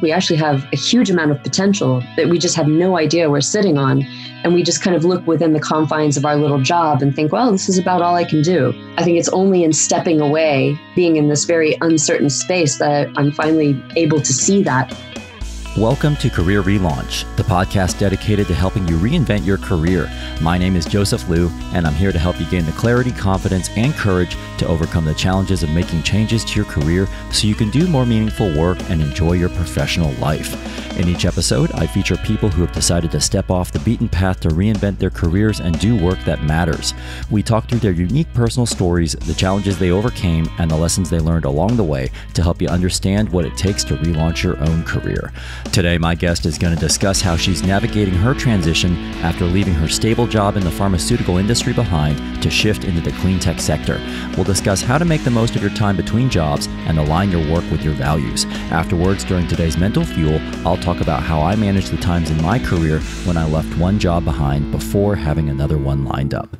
We actually have a huge amount of potential that we just have no idea we're sitting on. And we just kind of look within the confines of our little job and think, well, this is about all I can do. I think it's only in stepping away, being in this very uncertain space, that I'm finally able to see that. Welcome to Career Relaunch, the podcast dedicated to helping you reinvent your career. My name is Joseph Liu, and I'm here to help you gain the clarity, confidence, and courage to overcome the challenges of making changes to your career so you can do more meaningful work and enjoy your professional life. In each episode, I feature people who have decided to step off the beaten path to reinvent their careers and do work that matters. We talk through their unique personal stories, the challenges they overcame, and the lessons they learned along the way to help you understand what it takes to relaunch your own career. Today, my guest is going to discuss how she's navigating her transition after leaving her stable job in the pharmaceutical industry behind to shift into the clean tech sector. We'll discuss how to make the most of your time between jobs and align your work with your values. Afterwards, during today's Mental Fuel, I'll talk about how I managed the times in my career when I left one job behind before having another one lined up.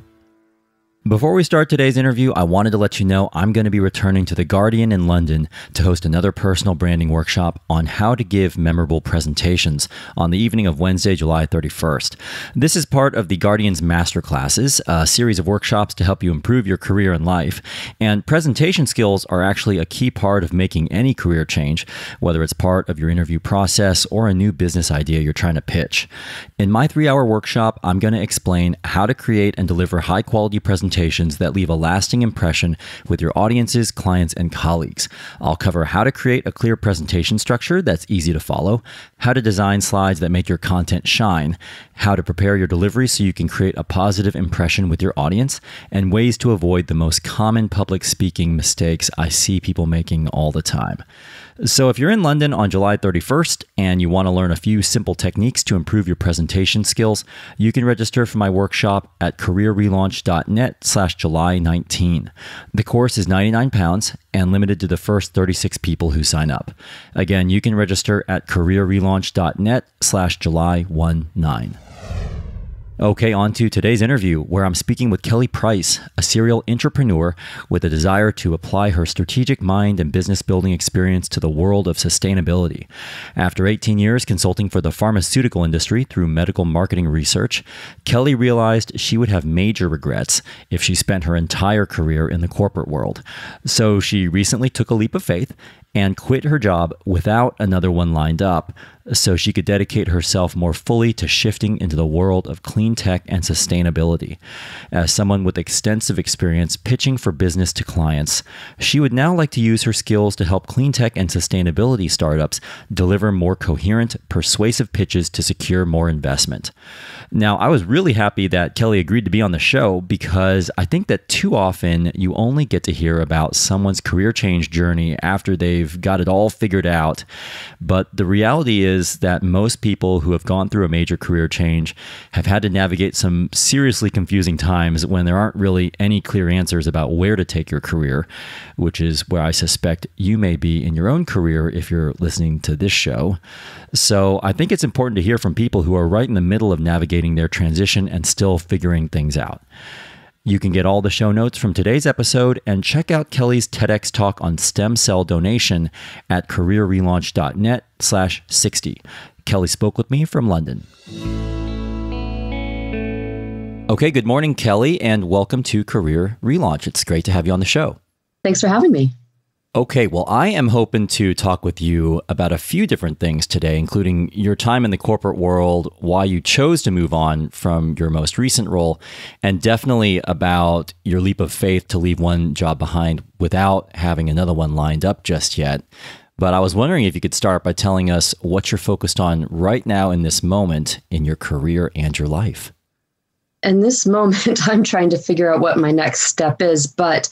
Before we start today's interview, I wanted to let you know I'm going to be returning to The Guardian in London to host another personal branding workshop on how to give memorable presentations on the evening of Wednesday, July 31st. This is part of The Guardian's Masterclasses, a series of workshops to help you improve your career and life. And presentation skills are actually a key part of making any career change, whether it's part of your interview process or a new business idea you're trying to pitch. In my 3-hour workshop, I'm going to explain how to create and deliver high-quality presentations that leave a lasting impression with your audiences, clients, and colleagues. I'll cover how to create a clear presentation structure that's easy to follow, how to design slides that make your content shine, how to prepare your delivery so you can create a positive impression with your audience, and ways to avoid the most common public speaking mistakes I see people making all the time. So if you're in London on July 31st and you want to learn a few simple techniques to improve your presentation skills, you can register for my workshop at careerrelaunch.net/July19. The course is £99 and limited to the first 36 people who sign up. Again, you can register at careerrelaunch.net/July19. Okay, on to today's interview, where I'm speaking with Kelly Price, a serial entrepreneur with a desire to apply her strategic mind and business building experience to the world of sustainability. After 18 years consulting for the pharmaceutical industry through medical marketing research, Kelly realized she would have major regrets if she spent her entire career in the corporate world. So she recently took a leap of faith and quit her job without another one lined up so she could dedicate herself more fully to shifting into the world of clean tech and sustainability. As someone with extensive experience pitching for business to clients, she would now like to use her skills to help clean tech and sustainability startups deliver more coherent, persuasive pitches to secure more investment. Now, I was really happy that Kelly agreed to be on the show because I think that too often you only get to hear about someone's career change journey after they've got it all figured out. But the reality is that most people who have gone through a major career change have had to navigate some seriously confusing times when there aren't really any clear answers about where to take your career, which is where I suspect you may be in your own career if you're listening to this show. So I think it's important to hear from people who are right in the middle of navigating their transition and still figuring things out. You can get all the show notes from today's episode and check out Kelly's TEDx talk on stem cell donation at careerrelaunch.net/60. Kelly spoke with me from London. Okay, good morning, Kelly, and welcome to Career Relaunch. It's great to have you on the show. Thanks for having me. Okay, well, I am hoping to talk with you about a few different things today, including your time in the corporate world, why you chose to move on from your most recent role, and definitely about your leap of faith to leave one job behind without having another one lined up just yet. But I was wondering if you could start by telling us what you're focused on right now in this moment in your career and your life. In this moment, I'm trying to figure out what my next step is, but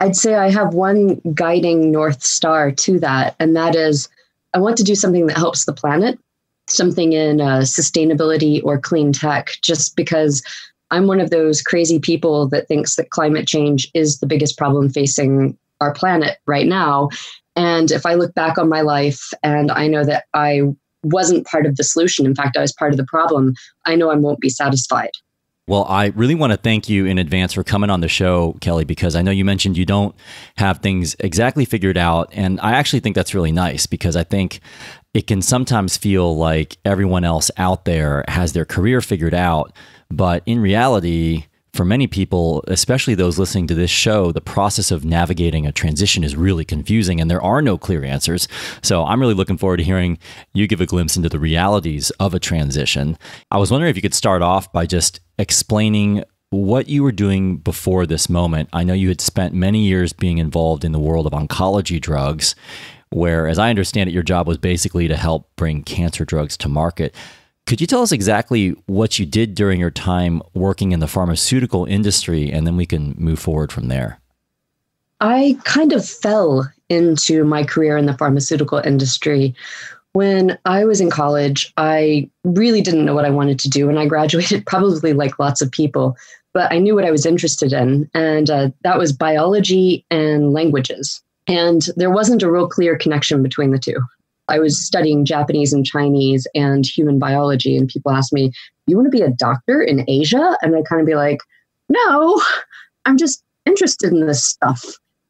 I'd say I have one guiding North Star to that, and that is I want to do something that helps the planet, something in sustainability or clean tech, just because I'm one of those crazy people that thinks that climate change is the biggest problem facing our planet right now. And if I look back on my life and I know that I wasn't part of the solution, in fact, I was part of the problem, I know I won't be satisfied. Well, I really want to thank you in advance for coming on the show, Kelly, because I know you mentioned you don't have things exactly figured out. And I actually think that's really nice because I think it can sometimes feel like everyone else out there has their career figured out. But in reality, for many people, especially those listening to this show, the process of navigating a transition is really confusing and there are no clear answers. So I'm really looking forward to hearing you give a glimpse into the realities of a transition. I was wondering if you could start off by just explaining what you were doing before this moment. I know you had spent many years being involved in the world of oncology drugs, where, as I understand it, your job was basically to help bring cancer drugs to market. Could you tell us exactly what you did during your time working in the pharmaceutical industry, and then we can move forward from there? I kind of fell into my career in the pharmaceutical industry. When I was in college, I really didn't know what I wanted to do, and I graduated probably like lots of people, but I knew what I was interested in, and that was biology and languages. And there wasn't a real clear connection between the two. I was studying Japanese and Chinese and human biology, and people asked me, "You want to be a doctor in Asia?" And I'd kind of be like, "No, I'm just interested in this stuff."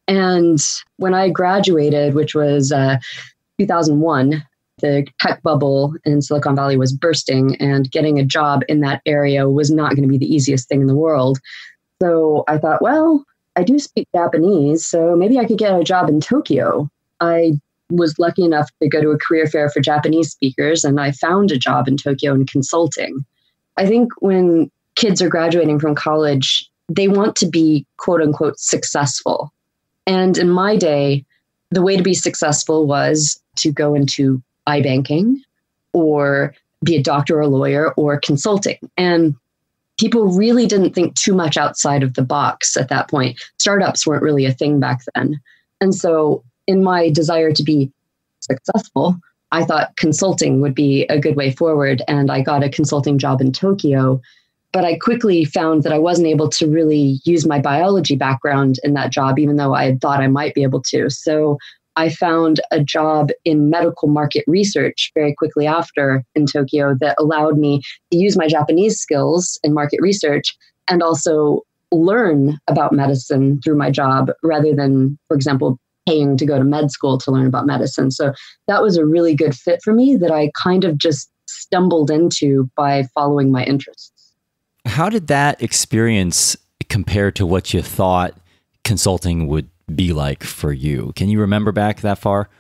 And when I graduated, which was 2001, the tech bubble in Silicon Valley was bursting, and getting a job in that area was not going to be the easiest thing in the world. So I thought, well, I do speak Japanese, so maybe I could get a job in Tokyo. I was lucky enough to go to a career fair for Japanese speakers, and I found a job in Tokyo in consulting. I think when kids are graduating from college, they want to be quote unquote successful. And in my day, the way to be successful was to go into iBanking or be a doctor or a lawyer or consulting. And people really didn't think too much outside of the box at that point. Startups weren't really a thing back then. And so in my desire to be successful, I thought consulting would be a good way forward. And I got a consulting job in Tokyo. But I quickly found that I wasn't able to really use my biology background in that job, even though I had thought I might be able to. So I found a job in medical market research very quickly after in Tokyo that allowed me to use my Japanese skills in market research and also learn about medicine through my job rather than, for example, paying to go to med school to learn about medicine. So that was a really good fit for me that I kind of just stumbled into by following my interests. How did that experience compare to what you thought consulting would be like for you? Can you remember back that far?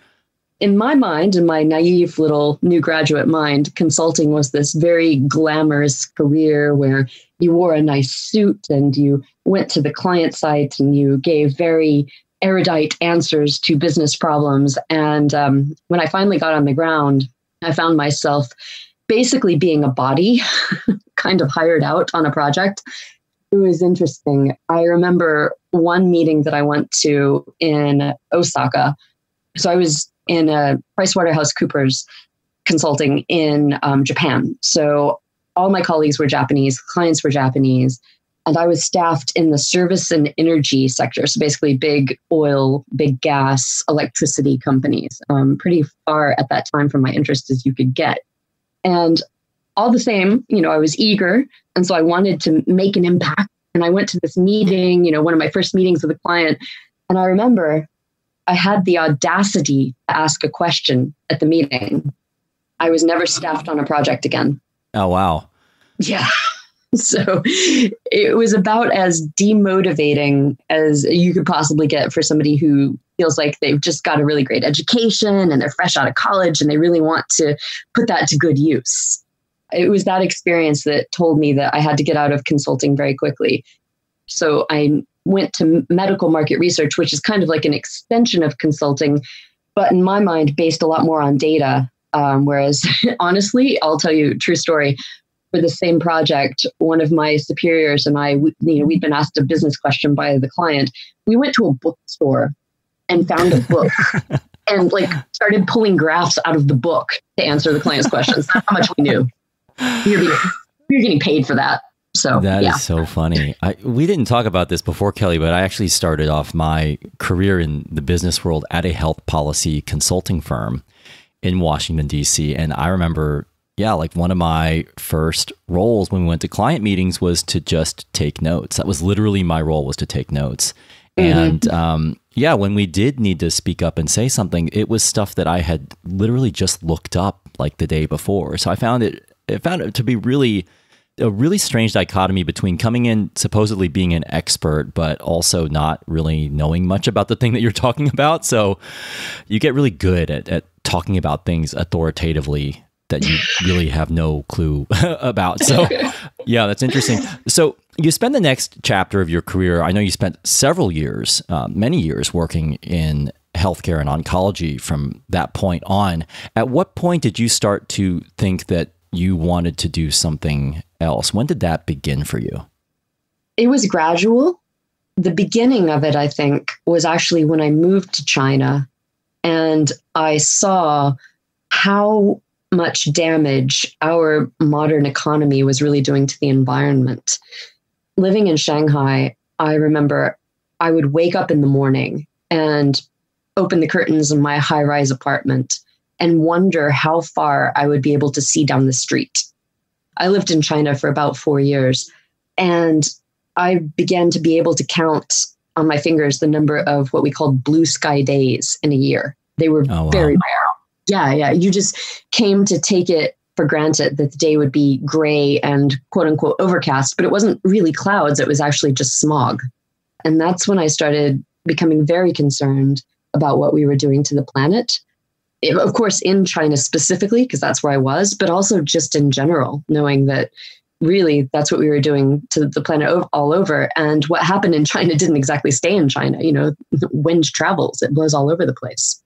In my mind, in my naive little new graduate mind, consulting was this very glamorous career where you wore a nice suit and you went to the client site and you gave very erudite answers to business problems. And when I finally got on the ground, I found myself basically being a body, kind of hired out on a project. It was interesting. I remember one meeting that I went to in Osaka. So I was in a PricewaterhouseCoopers consulting in Japan. So all my colleagues were Japanese, clients were Japanese, and I was staffed in the service and energy sector. So basically big oil, big gas, electricity companies, pretty far at that time from my interest as you could get. And all the same, I was eager. And so I wanted to make an impact. And I went to this meeting, one of my first meetings with a client. And I remember I had the audacity to ask a question at the meeting. I was never staffed on a project again. Oh, wow. Yeah. So it was about as demotivating as you could possibly get for somebody who feels like they've just got a really great education and they're fresh out of college and they really want to put that to good use. It was that experience that told me that I had to get out of consulting very quickly. So I went to medical market research, which is kind of like an extension of consulting, but in my mind, based a lot more on data. Whereas honestly, I'll tell you a true story. For the same project, one of my superiors and I, we'd been asked a business question by the client. We went to a bookstore and found a book and started pulling graphs out of the book to answer the client's questions. That's how much we knew. You're getting paid for that. So that is so funny. We didn't talk about this before, Kelly, but I actually started off my career in the business world at a health policy consulting firm in Washington, D.C. And I remember Yeah, like one of my first roles when we went to client meetings was to just take notes. That was literally my role, was to take notes. And yeah, when we did need to speak up and say something, it was stuff that I had literally just looked up like the day before. So I found it to be really a really strange dichotomy between coming in supposedly being an expert, but also not really knowing much about the thing that you're talking about. So you get really good at talking about things authoritatively that you really have no clue about. So yeah, that's interesting. So you spend the next chapter of your career. I know you spent several years, many years working in healthcare and oncology from that point on. At what point did you start to think that you wanted to do something else? When did that begin for you? It was gradual. The beginning of it, I think, was actually when I moved to China and I saw how much damage our modern economy was really doing to the environment. Living in Shanghai, I remember I would wake up in the morning and open the curtains in my high-rise apartment and wonder how far I would be able to see down the street. I lived in China for about 4 years, and I began to be able to count on my fingers the number of what we called blue sky days in a year. They were very rare. Yeah. You just came to take it for granted that the day would be gray and quote unquote overcast, but it wasn't really clouds. It was actually just smog. And that's when I started becoming very concerned about what we were doing to the planet. Of course, in China specifically, because that's where I was, but also just in general, knowing that really that's what we were doing to the planet all over. And what happened in China didn't exactly stay in China. You know, wind travels, it blows all over the place.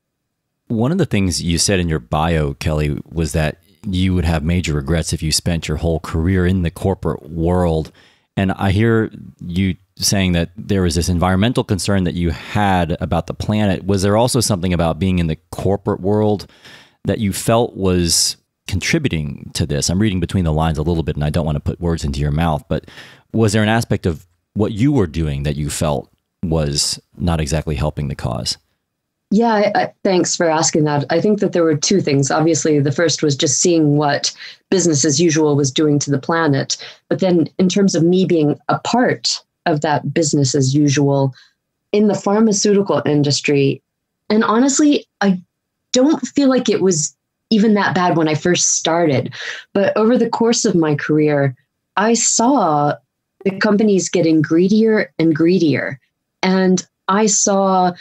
One of the things you said in your bio, Kelly, was that you would have major regrets if you spent your whole career in the corporate world. And I hear you saying that there was this environmental concern that you had about the planet. Was there also something about being in the corporate world that you felt was contributing to this? I'm reading between the lines a little bit, and I don't want to put words into your mouth, but was there an aspect of what you were doing that you felt was not exactly helping the cause? Yeah, thanks for asking that. I think that there were two things. Obviously, the first was just seeing what business as usual was doing to the planet. But then in terms of me being a part of that business as usual in the pharmaceutical industry, and honestly, I don't feel like it was even that bad when I first started. But over the course of my career, I saw the companies getting greedier and greedier. And I saw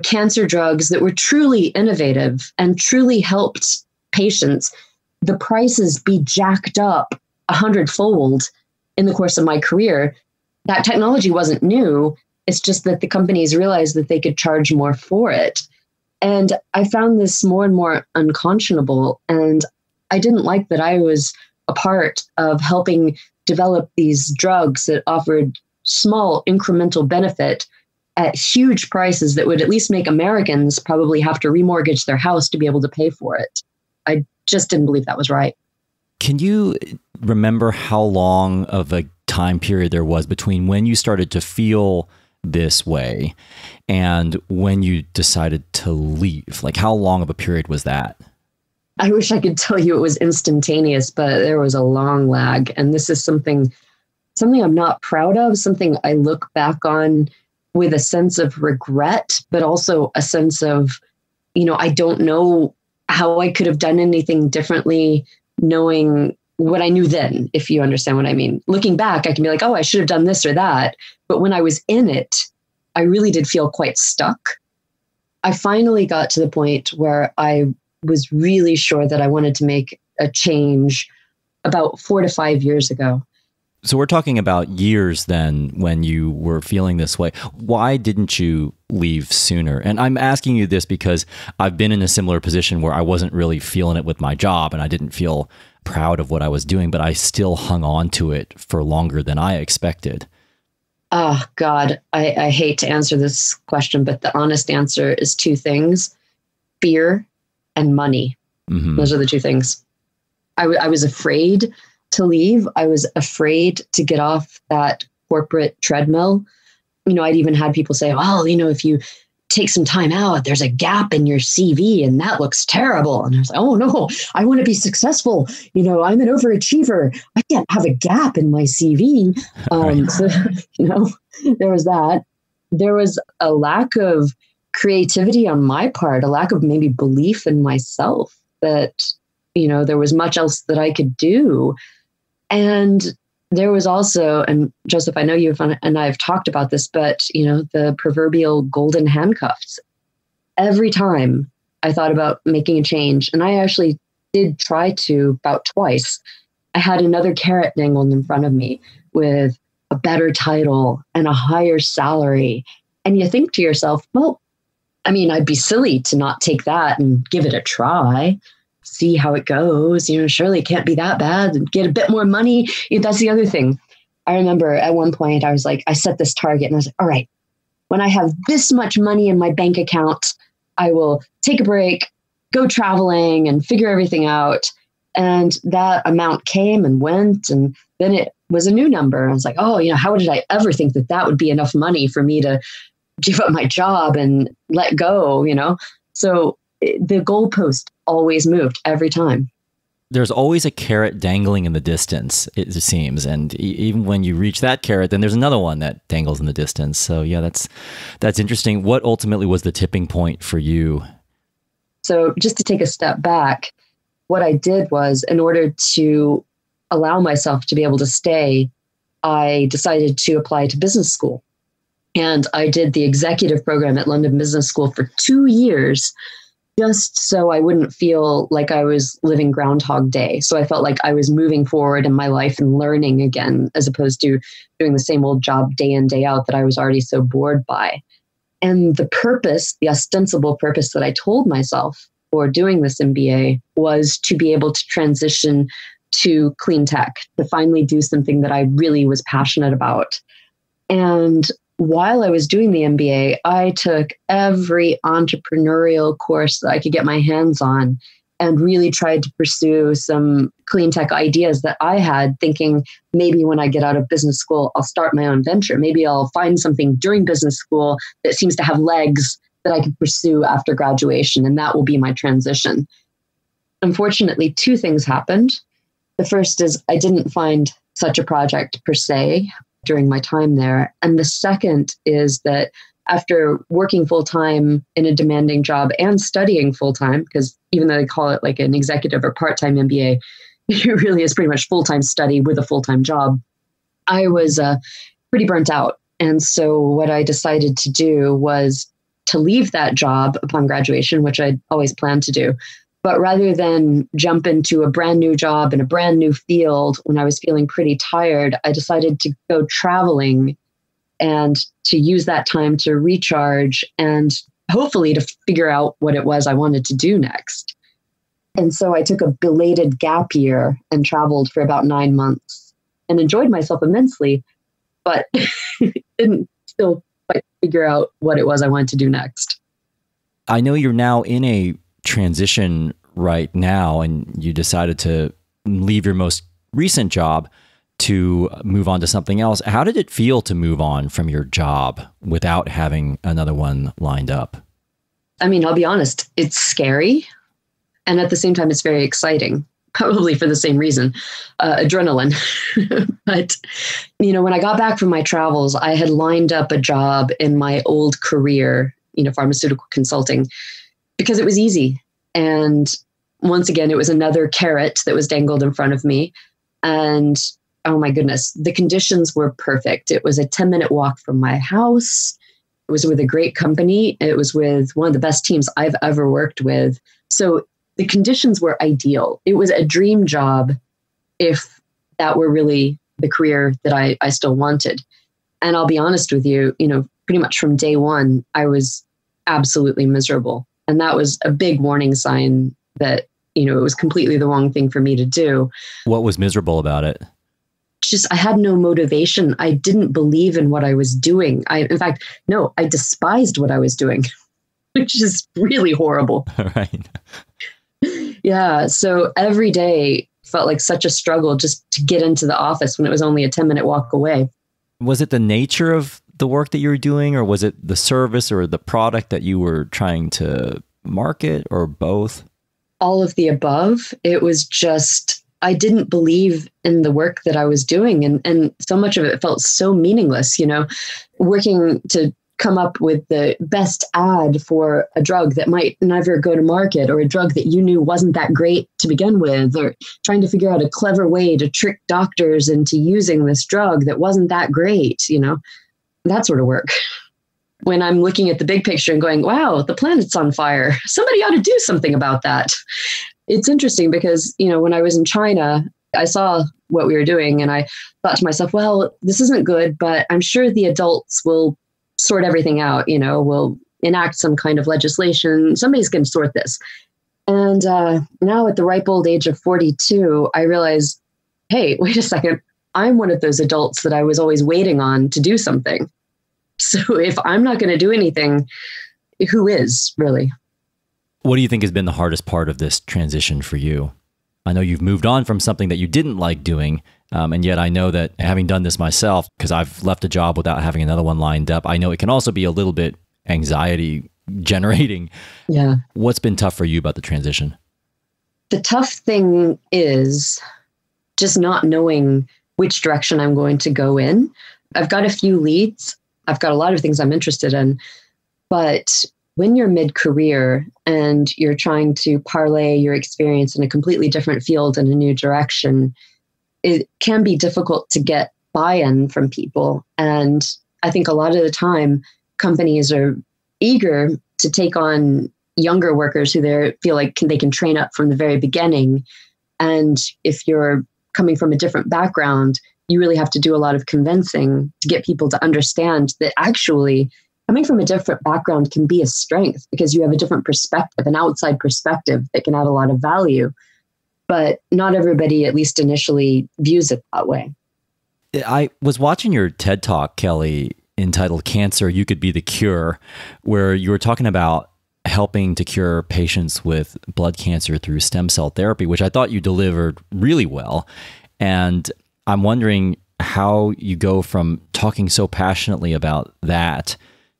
cancer drugs that were truly innovative and truly helped patients, the prices be jacked up 100-fold in the course of my career. That technology wasn't new. It's just that the companies realized that they could charge more for it. And I found this more and more unconscionable. And I didn't like that I was a part of helping develop these drugs that offered small incremental benefit at huge prices that would at least make Americans probably have to remortgage their house to be able to pay for it. I just didn't believe that was right. Can you remember how long of a time period there was between when you started to feel this way and when you decided to leave? Like, how long of a period was that? I wish I could tell you it was instantaneous, but there was a long lag. And this is something I'm not proud of, something I look back on with a sense of regret, but also a sense of, I don't know how I could have done anything differently, knowing what I knew then, if you understand what I mean. Looking back, I can be like, oh, I should have done this or that. But when I was in it, I really did feel quite stuck. I finally got to the point where I was really sure that I wanted to make a change about 4 to 5 years ago. So we're talking about years then when you were feeling this way. Why didn't you leave sooner? And I'm asking you this because I've been in a similar position where I wasn't really feeling it with my job and I didn't feel proud of what I was doing, but I still hung on to it for longer than I expected. Oh, God, I hate to answer this question, but the honest answer is two things: fear and money. Mm-hmm. Those are the two things. I was afraid to leave. I was afraid to get off that corporate treadmill. I'd even had people say, well, if you take some time out. There's a gap in your CV and that looks terrible. And I was like, oh no, I want to be successful. I'm an overachiever. I can't have a gap in my CV. Right. So, there was that. There was a lack of creativity on my part, a lack of maybe belief in myself that, there was much else that I could do. And there was also, and Joseph, I know you and I have talked about this, but, the proverbial golden handcuffs. Every time I thought about making a change, and I actually did try to about twice, I had another carrot dangled in front of me with a better title and a higher salary. And you think to yourself, well, I'd be silly to not take that and give it a try. See how it goes. Surely it can't be that bad. And get a bit more money. That's the other thing. I remember at one point I was like, I set this target and I was like, all right, when I have this much money in my bank account, I will take a break, go traveling and figure everything out. And that amount came and went. And then it was a new number. I was like, oh, how did I ever think that would be enough money for me to give up my job and let go, So the goalpost always moved every time. There's always a carrot dangling in the distance, it seems. And even when you reach that carrot, then there's another one that dangles in the distance. So yeah, that's interesting. What ultimately was the tipping point for you? So just to take a step back, what I did was, in order to allow myself to be able to stay, I decided to apply to business school. And I did the executive program at London Business School for 2 years, just so I wouldn't feel like I was living Groundhog Day. So I felt like I was moving forward in my life and learning again, as opposed to doing the same old job day in, day out that I was already so bored by. And the purpose, the ostensible purpose that I told myself for doing this MBA was to be able to transition to clean tech, to finally do something that I really was passionate about. And while I was doing the MBA, I took every entrepreneurial course that I could get my hands on and really tried to pursue some clean tech ideas that I had, thinking maybe when I get out of business school, I'll start my own venture. Maybe I'll find something during business school that seems to have legs that I can pursue after graduation, and that will be my transition. Unfortunately, 2 things happened. The first is I didn't find such a project per se during my time there. And the second is that after working full-time in a demanding job and studying full-time, because even though they call it like an executive or part-time MBA, it really is pretty much full-time study with a full-time job, I was pretty burnt out. And so what I decided to do was to leave that job upon graduation, which I'd always planned to do. But rather than jump into a brand new job in a brand new field when I was feeling pretty tired, I decided to go traveling and to use that time to recharge and hopefully to figure out what it was I wanted to do next. And so I took a belated gap year and traveled for about 9 months and enjoyed myself immensely, but didn't still quite figure out what it was I wanted to do next. I know you're now in a transition right now, and you decided to leave your most recent job to move on to something else. How did it feel to move on from your job without having another one lined up? I'll be honest, it's scary. And at the same time, it's very exciting, probably for the same reason, adrenaline. But, when I got back from my travels, I had lined up a job in my old career, pharmaceutical consulting, because it was easy. And once again, it was another carrot that was dangled in front of me. And oh my goodness, the conditions were perfect. It was a 10-minute walk from my house. It was with a great company. It was with one of the best teams I've ever worked with. So the conditions were ideal. It was a dream job if that were really the career that I still wanted. And I'll be honest with you, pretty much from day one, I was absolutely miserable. And that was a big warning sign that, it was completely the wrong thing for me to do. What was miserable about it? I had no motivation. I didn't believe in what I was doing. I despised what I was doing, which is really horrible. Right. Yeah. So every day felt like such a struggle just to get into the office when it was only a 10-minute walk away. Was it the nature of the work that you were doing, or was it the service or the product that you were trying to market, or both? All of the above. It was just, I didn't believe in the work that I was doing. And so much of it felt so meaningless, working to come up with the best ad for a drug that might never go to market, or a drug that you knew wasn't that great to begin with, or trying to figure out a clever way to trick doctors into using this drug that wasn't that great, that sort of work. When I'm looking at the big picture and going, wow, the planet's on fire. Somebody ought to do something about that. It's interesting because, when I was in China, I saw what we were doing and I thought to myself, well, this isn't good, but I'm sure the adults will sort everything out, we'll enact some kind of legislation. Somebody's going to sort this. And now at the ripe old age of 42, I realized, hey, wait a second. I'm one of those adults that I was always waiting on to do something. So if I'm not going to do anything, who is really? What do you think has been the hardest part of this transition for you? I know you've moved on from something that you didn't like doing. And yet I know that having done this myself, because I've left a job without having another one lined up, I know it can also be a little bit anxiety generating. Yeah. What's been tough for you about the transition? The tough thing is just not knowing which direction I'm going to go in. I've got a few leads. I've got a lot of things I'm interested in. But when you're mid-career and you're trying to parlay your experience in a completely different field in a new direction, it can be difficult to get buy-in from people. And I think a lot of the time, companies are eager to take on younger workers who they feel like they can train up from the very beginning. And if you're coming from a different background, you really have to do a lot of convincing to get people to understand that actually coming from a different background can be a strength because you have a different perspective, an outside perspective that can add a lot of value. But not everybody, at least initially, views it that way. I was watching your TED Talk, Kelly, entitled Cancer, You Could Be the Cure, where you were talking about helping to cure patients with blood cancer through stem cell therapy, which I thought you delivered really well. And I'm wondering how you go from talking so passionately about that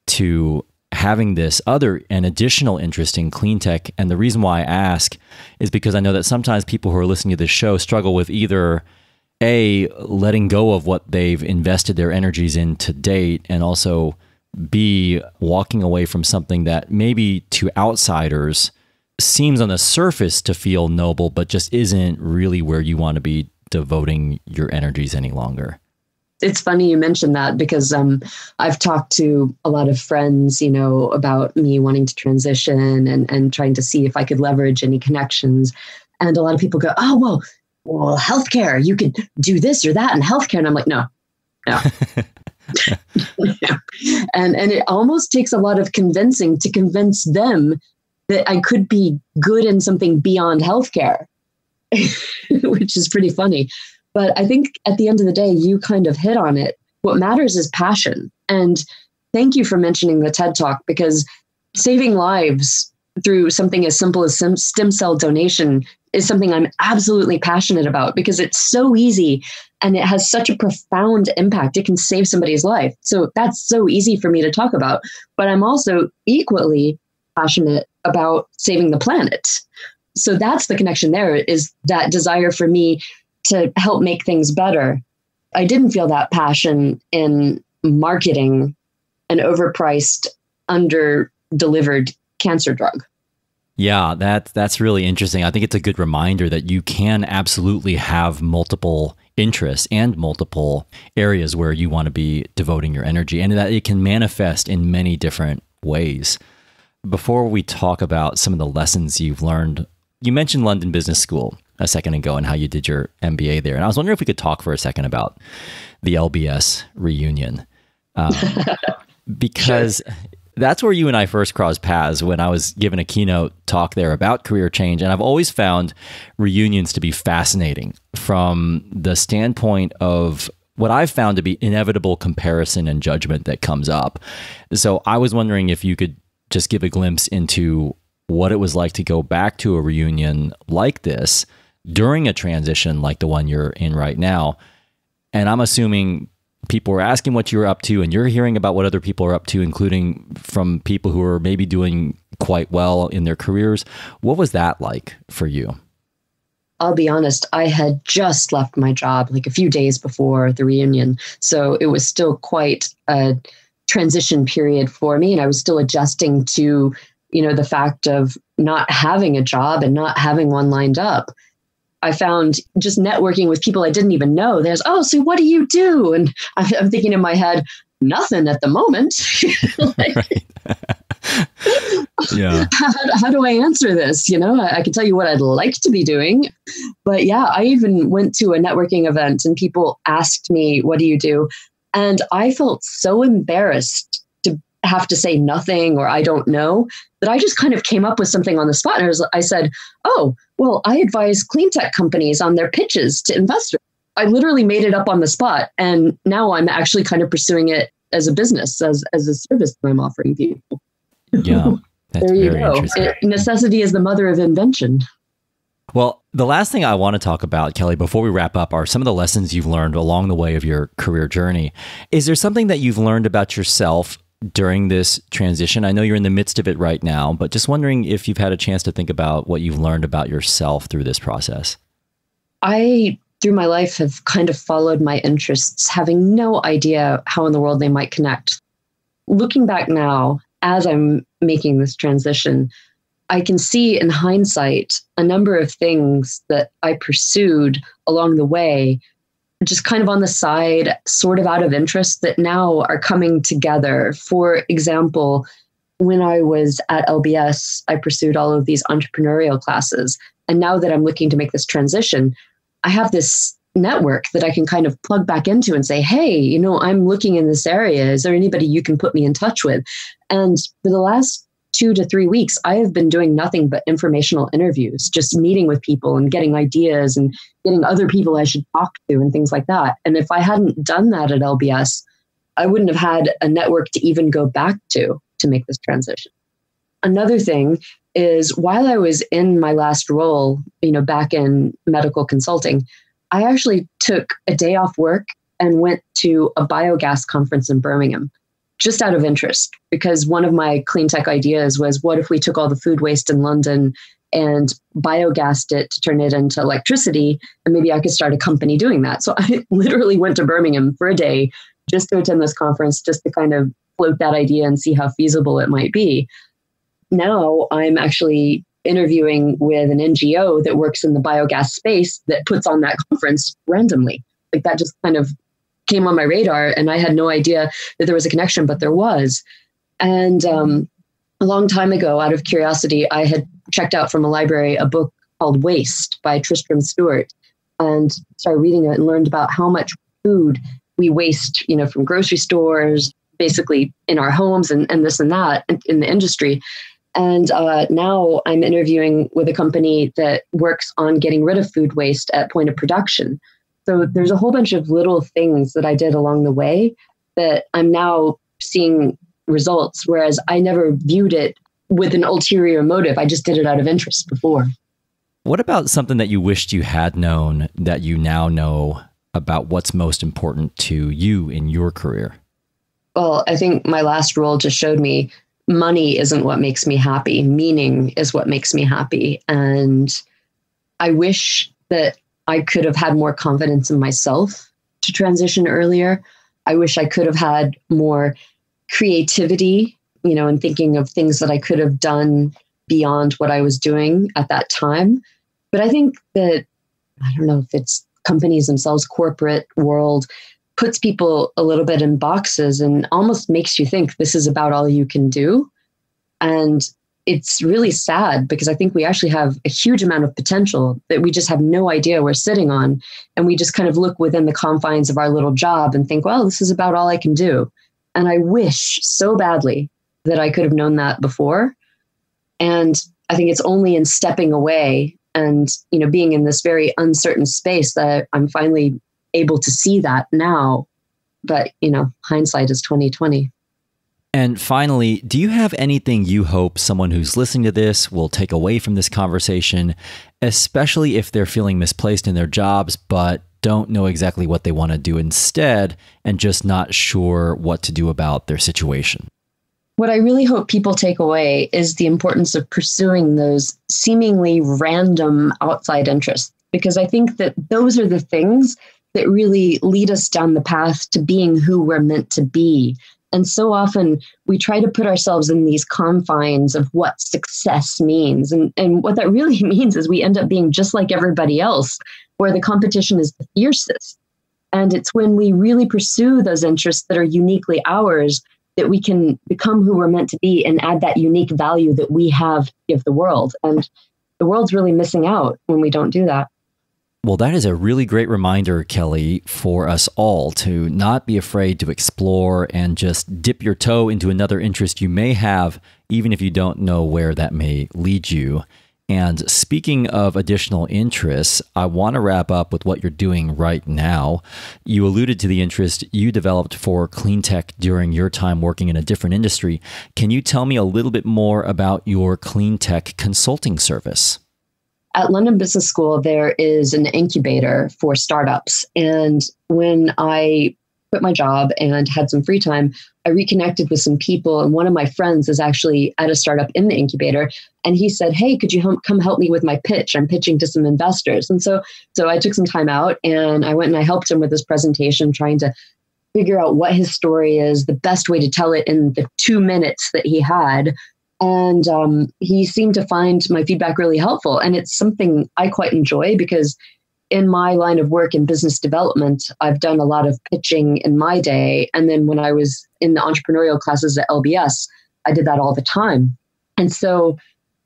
to having this other and additional interest in clean tech. And the reason why I ask is because I know that sometimes people who are listening to this show struggle with either A, letting go of what they've invested their energies in to date, and also B, walking away from something that maybe to outsiders seems on the surface to feel noble, but just isn't really where you want to be devoting your energies any longer. It's funny you mentioned that because I've talked to a lot of friends, about me wanting to transition and trying to see if I could leverage any connections. And a lot of people go, oh, well, healthcare, you could do this or that in healthcare. And I'm like, no. And it almost takes a lot of convincing to convince them that I could be good in something beyond healthcare, which is pretty funny. But I think at the end of the day, you kind of hit on it. What matters is passion. And thank you for mentioning the TED Talk, because saving lives through something as simple as stem cell donation is something I'm absolutely passionate about, because it's so easy and it has such a profound impact. It can save somebody's life. So that's so easy for me to talk about. But I'm also equally passionate about saving the planet. So that's the connection there, is that desire for me to help make things better. I didn't feel that passion in marketing an overpriced, under-delivered cancer drug. Yeah, that's really interesting. I think it's a good reminder that you can absolutely have multiple interests and multiple areas where you want to be devoting your energy, and that it can manifest in many different ways. Before we talk about some of the lessons you've learned, you mentioned London Business School a second ago and how you did your MBA there. And I was wondering if we could talk for a second about the LBS reunion. Because that's where you and I first crossed paths when I was given a keynote talk there about career change. And I've always found reunions to be fascinating from the standpoint of what I've found to be inevitable comparison and judgment that comes up. So I was wondering if you could just give a glimpse into what it was like to go back to a reunion like this during a transition like the one you're in right now. And I'm assuming people were asking what you were up to, and you're hearing about what other people are up to, including from people who are maybe doing quite well in their careers. What was that like for you? I'll be honest, I had just left my job like a few days before the reunion. So it was still quite a transition period for me. And I was still adjusting to, the fact of not having a job and not having one lined up. I found just networking with people I didn't even know. There's, so what do you do? And I'm thinking in my head, nothing at the moment. Yeah. How do I answer this? I can tell you what I'd like to be doing. But yeah, I even went to a networking event and people asked me, what do you do? And I felt so embarrassed to have to say nothing or I don't know, that I just kind of came up with something on the spot. And I said, well, I advise clean tech companies on their pitches to investors. I literally made it up on the spot. And now I'm actually kind of pursuing it as a business, as a service that I'm offering people. Yeah, that's there you very go. interesting. Necessity is the mother of invention. Well, the last thing I want to talk about, Kelly, before we wrap up, are some of the lessons you've learned along the way of your career journey. Is there something that you've learned about yourself during this transition? I know you're in the midst of it right now, but just wondering if you've had a chance to think about what you've learned about yourself through this process. I, through my life, have kind of followed my interests, having no idea how in the world they might connect. Looking back now, as I'm making this transition, I can see in hindsight a number of things that I pursued along the way, just kind of on the side, sort of out of interest, that now are coming together. For example, when I was at LBS, I pursued all of these entrepreneurial classes. And now that I'm looking to make this transition, I have this network that I can kind of plug back into and say, hey, I'm looking in this area. Is there anybody you can put me in touch with? And for the last 2 to 3 weeks, I have been doing nothing but informational interviews, just meeting with people and getting ideas and getting other people I should talk to and things like that. And if I hadn't done that at LBS, I wouldn't have had a network to even go back to make this transition. Another thing is, while I was in my last role, back in medical consulting, I actually took a day off work and went to a biogas conference in Birmingham, just out of interest, because one of my clean tech ideas was, what if we took all the food waste in London and biogassed it to turn it into electricity, and maybe I could start a company doing that. So I literally went to Birmingham for a day just to attend this conference, just to kind of float that idea and see how feasible it might be. Now I'm actually interviewing with an NGO that works in the biogas space that puts on that conference randomly. Like, that just kind of came on my radar, and I had no idea that there was a connection, but there was. And a long time ago, out of curiosity, I had checked out from a library a book called Waste by Tristram Stewart, and started reading it and learned about how much food we waste, from grocery stores, basically in our homes and this and that in the industry. And now I'm interviewing with a company that works on getting rid of food waste at point of production. So there's a whole bunch of little things that I did along the way that I'm now seeing results, whereas I never viewed it with an ulterior motive. I just did it out of interest before. What about something that you wished you had known that you now know about what's most important to you in your career? Well, I think my last role just showed me money isn't what makes me happy. Meaning is what makes me happy. And I wish that I could have had more confidence in myself to transition earlier. I wish I could have had more creativity, in thinking of things that I could have done beyond what I was doing at that time. But I think that, I don't know if it's companies themselves, corporate world, puts people a little bit in boxes and almost makes you think this is about all you can do. And it's really sad, because I think we actually have a huge amount of potential that we just have no idea we're sitting on. And we just kind of look within the confines of our little job and think, well, this is about all I can do. And I wish so badly that I could have known that before. And I think it's only in stepping away and, being in this very uncertain space that I'm finally able to see that now. But, hindsight is 20/20. And finally, do you have anything you hope someone who's listening to this will take away from this conversation, especially if they're feeling misplaced in their jobs, but don't know exactly what they want to do instead and just not sure what to do about their situation. What I really hope people take away is the importance of pursuing those seemingly random outside interests, because I think that those are the things that really lead us down the path to being who we're meant to be. And so often we try to put ourselves in these confines of what success means. And what that really means is we end up being just like everybody else, where the competition is the fiercest. And it's when we really pursue those interests that are uniquely ours that we can become who we're meant to be and add that unique value that we have to give the world. And the world's really missing out when we don't do that. Well, that is a really great reminder, Kelly, for us all to not be afraid to explore and just dip your toe into another interest you may have, even if you don't know where that may lead you. And speaking of additional interests, I want to wrap up with what you're doing right now. You alluded to the interest you developed for clean tech during your time working in a different industry. Can you tell me a little bit more about your clean tech consulting service? At London Business School, there is an incubator for startups. And when I quit my job and had some free time, I reconnected with some people. And one of my friends is actually at a startup in the incubator. And he said, hey, could you come help me with my pitch? I'm pitching to some investors. And so I took some time out and I went and I helped him with this presentation, trying to figure out what his story is, the best way to tell it in the 2 minutes that he had. And he seemed to find my feedback really helpful. And it's something I quite enjoy because in my line of work in business development, I've done a lot of pitching in my day. And then when I was in the entrepreneurial classes at LBS, I did that all the time. And so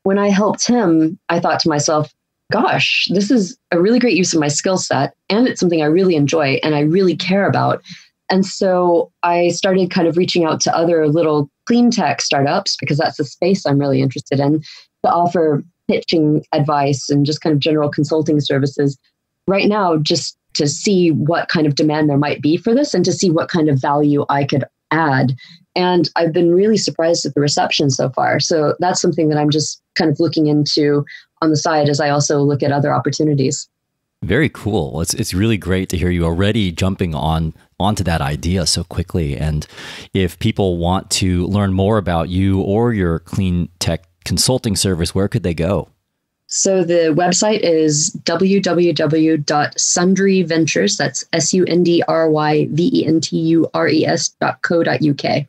when I helped him, I thought to myself, gosh, this is a really great use of my skill set. And it's something I really enjoy and I really care about. And so I started kind of reaching out to other little clean tech startups, because that's the space I'm really interested in, to offer pitching advice and just kind of general consulting services right now, just to see what kind of demand there might be for this and to see what kind of value I could add. And I've been really surprised at the reception so far. So that's something that I'm just kind of looking into on the side as I also look at other opportunities. Very cool. It's really great to hear you already jumping onto that idea so quickly. And if people want to learn more about you or your clean tech consulting service, where could they go? So the website is www.sundryventures, that's sundryventures.co.uk.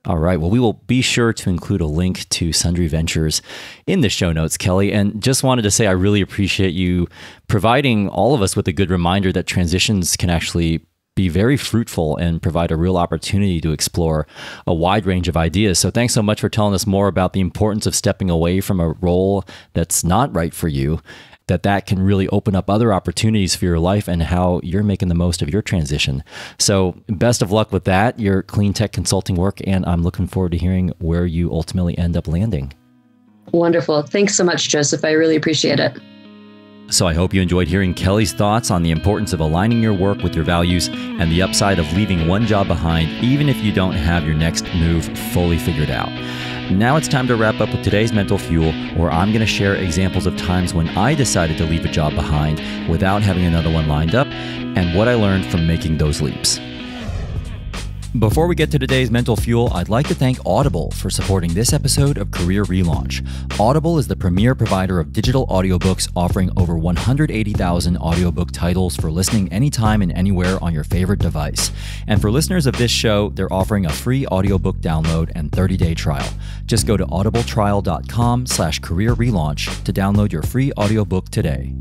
All right. Well, we will be sure to include a link to Sundry Ventures in the show notes, Kelly. And just wanted to say I really appreciate you providing all of us with a good reminder that transitions can actually be very fruitful and provide a real opportunity to explore a wide range of ideas. So thanks so much for telling us more about the importance of stepping away from a role that's not right for you, that can really open up other opportunities for your life and how you're making the most of your transition. So best of luck with that, your clean tech consulting work, and I'm looking forward to hearing where you ultimately end up landing. Wonderful. Thanks so much, Joseph. I really appreciate it. So I hope you enjoyed hearing Kelly's thoughts on the importance of aligning your work with your values and the upside of leaving one job behind, even if you don't have your next move fully figured out. Now it's time to wrap up with today's Mental Fuel, where I'm going to share examples of times when I decided to leave a job behind without having another one lined up and what I learned from making those leaps. Before we get to today's Mental Fuel, I'd like to thank Audible for supporting this episode of Career Relaunch. Audible is the premier provider of digital audiobooks, offering over 180,000 audiobook titles for listening anytime and anywhere on your favorite device. And for listeners of this show, they're offering a free audiobook download and 30-day trial. Just go to audibletrial.com/career relaunch to download your free audiobook today.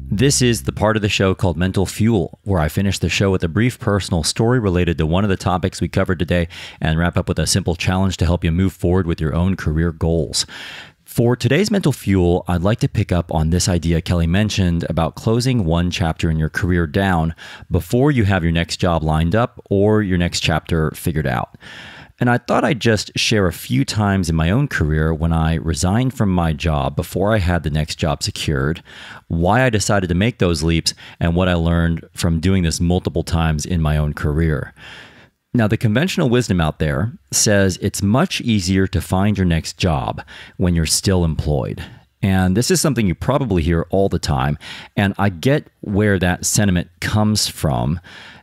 This is the part of the show called Mental Fuel, where I finish the show with a brief personal story related to one of the topics we covered today and wrap up with a simple challenge to help you move forward with your own career goals. For today's Mental Fuel, I'd like to pick up on this idea Kelly mentioned about closing one chapter in your career down before you have your next job lined up or your next chapter figured out. And I thought I'd just share a few times in my own career when I resigned from my job before I had the next job secured, why I decided to make those leaps, and what I learned from doing this multiple times in my own career. Now, the conventional wisdom out there says it's much easier to find your next job when you're still employed. And this is something you probably hear all the time. And I get where that sentiment comes from.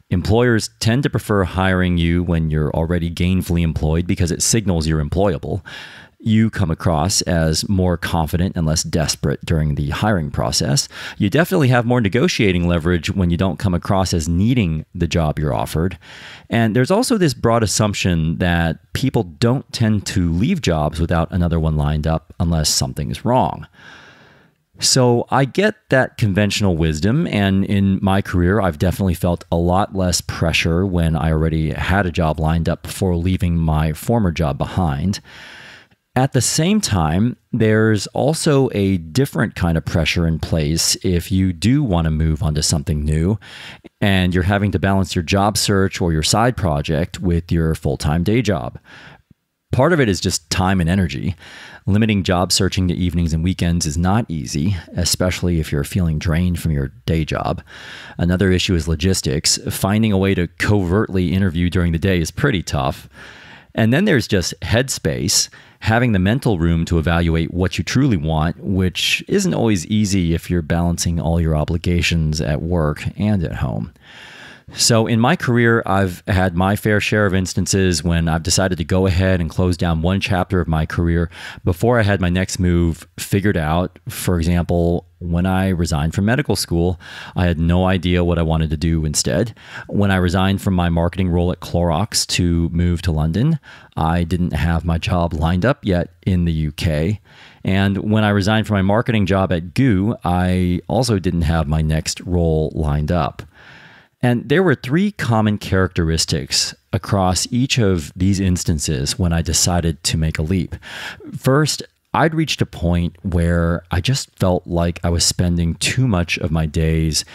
Employers tend to prefer hiring you when you're already gainfully employed because it signals you're employable. You come across as more confident and less desperate during the hiring process. You definitely have more negotiating leverage when you don't come across as needing the job you're offered. And there's also this broad assumption that people don't tend to leave jobs without another one lined up unless something's wrong. So I get that conventional wisdom, and in my career, I've definitely felt a lot less pressure when I already had a job lined up before leaving my former job behind. At the same time, there's also a different kind of pressure in place if you do want to move on to something new and you're having to balance your job search or your side project with your full-time day job. Part of it is just time and energy. Limiting job searching to evenings and weekends is not easy, especially if you're feeling drained from your day job. Another issue is logistics. Finding a way to covertly interview during the day is pretty tough. And then there's just headspace, having the mental room to evaluate what you truly want, which isn't always easy if you're balancing all your obligations at work and at home. So in my career, I've had my fair share of instances when I've decided to go ahead and close down one chapter of my career before I had my next move figured out. For example, when I resigned from medical school, I had no idea what I wanted to do instead. When I resigned from my marketing role at Clorox to move to London, I didn't have my job lined up yet in the UK. And when I resigned from my marketing job at GU, I also didn't have my next role lined up. And there were three common characteristics across each of these instances when I decided to make a leap. First, I'd reached a point where I just felt like I was spending too much of my days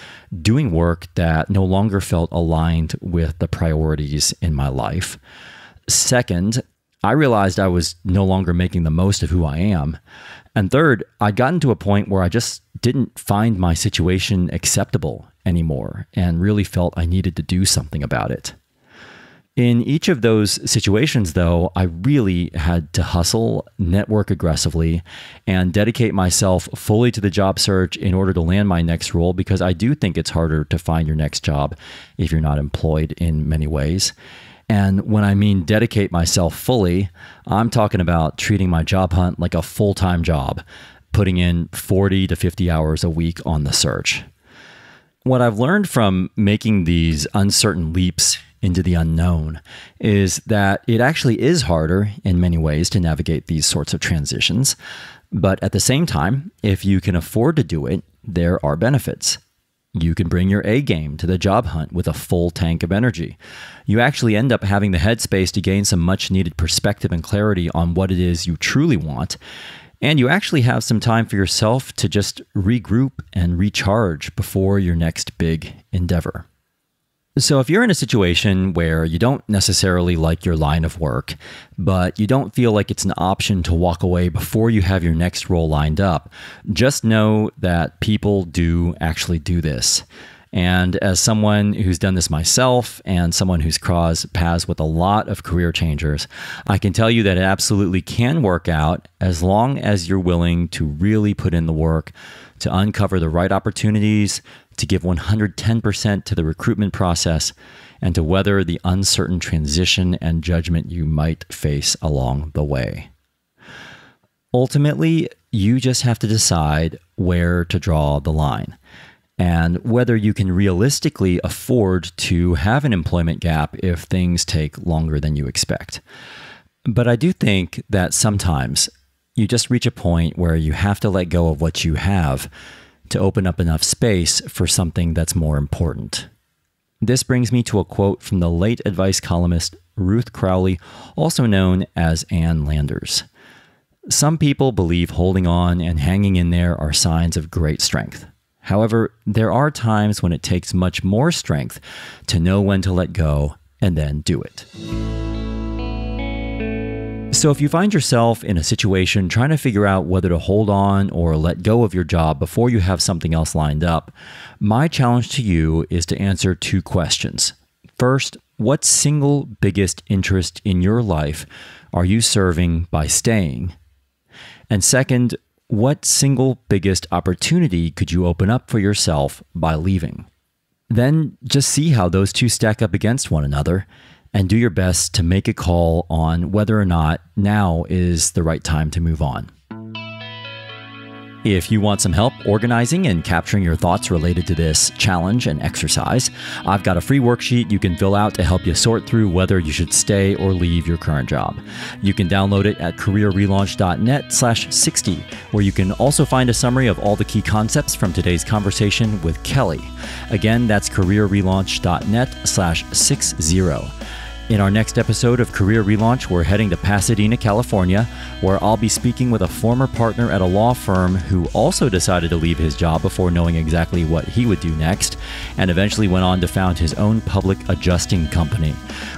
doing work that no longer felt aligned with the priorities in my life. Second, I realized I was no longer making the most of who I am. And third, I'd gotten to a point where I just didn't find my situation acceptable anymore and really felt I needed to do something about it. In each of those situations, though, I really had to hustle, network aggressively, and dedicate myself fully to the job search in order to land my next role, because I do think it's harder to find your next job if you're not employed in many ways. And when I mean dedicate myself fully, I'm talking about treating my job hunt like a full-time job, putting in 40 to 50 hours a week on the search. What I've learned from making these uncertain leaps into the unknown is that it actually is harder in many ways to navigate these sorts of transitions. But at the same time, if you can afford to do it, there are benefits. You can bring your A game to the job hunt with a full tank of energy. You actually end up having the headspace to gain some much needed perspective and clarity on what it is you truly want. And you actually have some time for yourself to just regroup and recharge before your next big endeavor. So if you're in a situation where you don't necessarily like your line of work, but you don't feel like it's an option to walk away before you have your next role lined up, just know that people do actually do this. And as someone who's done this myself and someone who's crossed paths with a lot of career changers, I can tell you that it absolutely can work out as long as you're willing to really put in the work to uncover the right opportunities, to give 110% to the recruitment process, and to weather the uncertain transition and judgment you might face along the way. Ultimately, you just have to decide where to draw the line and whether you can realistically afford to have an employment gap if things take longer than you expect. But I do think that sometimes you just reach a point where you have to let go of what you have to open up enough space for something that's more important. This brings me to a quote from the late advice columnist Ruth Crowley, also known as Ann Landers. Some people believe holding on and hanging in there are signs of great strength. However, there are times when it takes much more strength to know when to let go and then do it. So if you find yourself in a situation trying to figure out whether to hold on or let go of your job before you have something else lined up, my challenge to you is to answer two questions. First, what single biggest interest in your life are you serving by staying? And second, what single biggest opportunity could you open up for yourself by leaving? Then just see how those two stack up against one another and do your best to make a call on whether or not now is the right time to move on. If you want some help organizing and capturing your thoughts related to this challenge and exercise, I've got a free worksheet you can fill out to help you sort through whether you should stay or leave your current job. You can download it at careerrelaunch.net/60, where you can also find a summary of all the key concepts from today's conversation with Kelly. Again, that's careerrelaunch.net/60. In our next episode of Career Relaunch, we're heading to Pasadena, California, where I'll be speaking with a former partner at a law firm who also decided to leave his job before knowing exactly what he would do next, and eventually went on to found his own public adjusting company.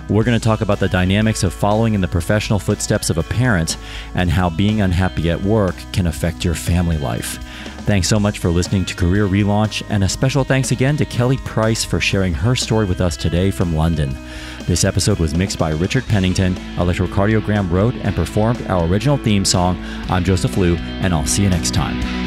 We're going to talk about the dynamics of following in the professional footsteps of a parent and how being unhappy at work can affect your family life. Thanks so much for listening to Career Relaunch, and a special thanks again to Kelly Price for sharing her story with us today from London. This episode was mixed by Richard Pennington. Electrocardiogram wrote and performed our original theme song. I'm Joseph Liu, and I'll see you next time.